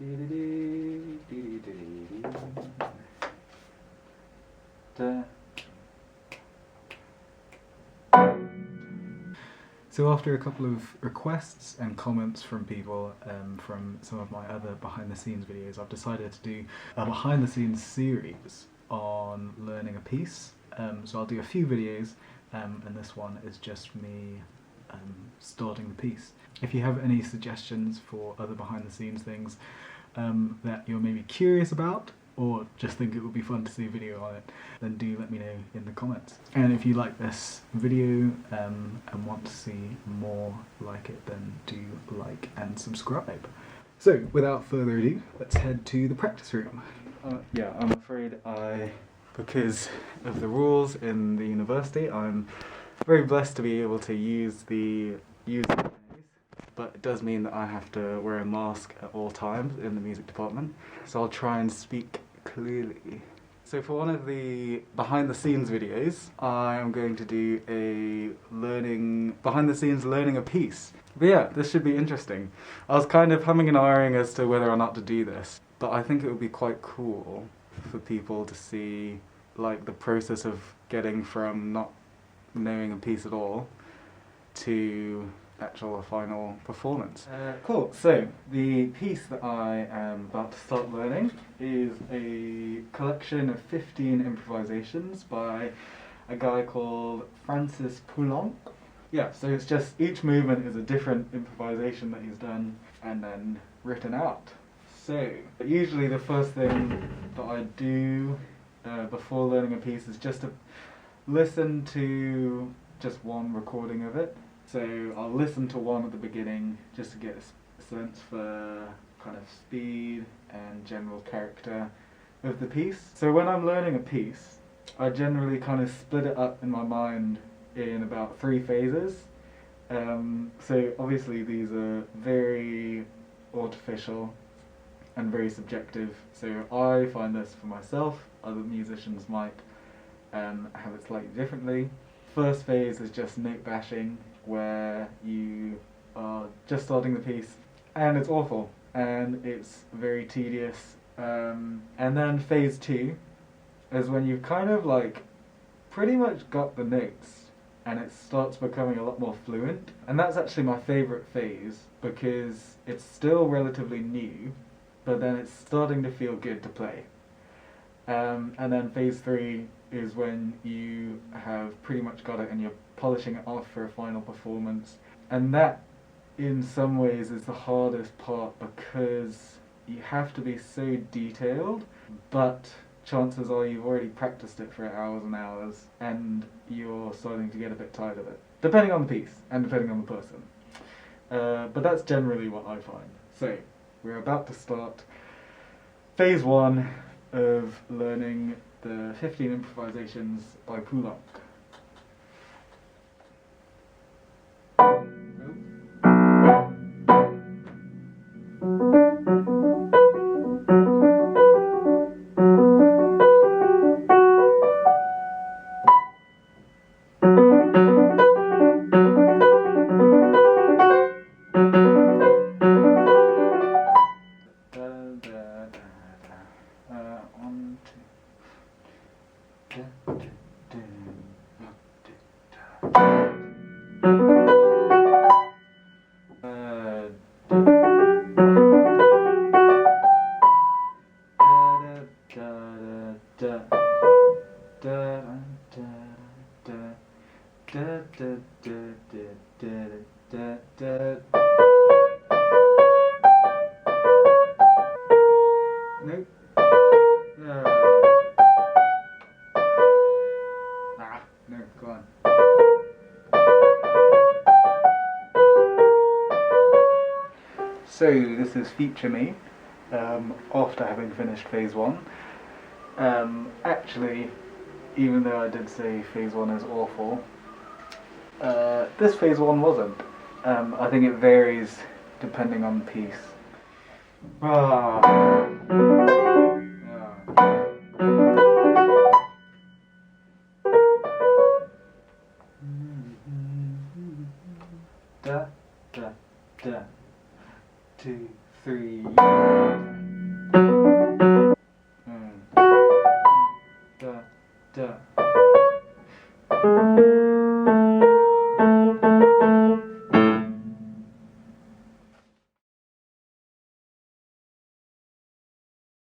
So after a couple of requests and comments from people from some of my other behind the scenes videos, I've decided to do a behind the scenes series on learning a piece. So I'll do a few videos and this one is just me starting the piece. If you have any suggestions for other behind the scenes things that you're maybe curious about, or just think it would be fun to see a video on it, then do let me know in the comments. And if you like this video and want to see more like it, then do like and subscribe. So without further ado, let's head to the practice room. Yeah, I'm afraid because of the rules in the university, I'm very blessed to be able to use the but it does mean that I have to wear a mask at all times in the music department. So I'll try and speak clearly. So for one of the behind the scenes videos, I am going to do a behind the scenes learning a piece. But yeah, this should be interesting. I was kind of humming and ahhing as to whether or not to do this, but I think it would be quite cool for people to see like the process of getting from not knowing a piece at all to actual final performance. Cool, so the piece that I am about to start learning is a collection of 15 improvisations by a guy called Francis Poulenc. Yeah, so it's just each movement is a different improvisation that he's done and then written out. So usually the first thing that I do before learning a piece is just to listen to just one recording of it. So I'll listen to one at the beginning just to get a sense for kind of speed and general character of the piece. So when I'm learning a piece, I generally kind of split it up in my mind in about 3 phases. So obviously these are very artificial and very subjective. So I find this for myself, other musicians might have it slightly differently. First phase is just note bashing, where you are just starting the piece and it's awful and it's very tedious. And then phase 2 is when you've kind of like pretty much got the notes and it starts becoming a lot more fluent. And that's actually my favourite phase because it's still relatively new, but then it's starting to feel good to play. And then phase 3 is when you have pretty much got it and you're polishing it off for a final performance. And that, in some ways, is the hardest part because you have to be so detailed, but chances are you've already practiced it for hours and hours and you're starting to get a bit tired of it. Depending on the piece and depending on the person. But that's generally what I find. So, we're about to start phase 1 of learning the 15 improvisations by Poulenc. Nope. No, go on. So this is Feature Me, after having finished phase 1. Actually, even though I did say phase 1 is awful, this phase 1 wasn't. I think it varies depending on the piece. Da, da, da. 2, 3. da.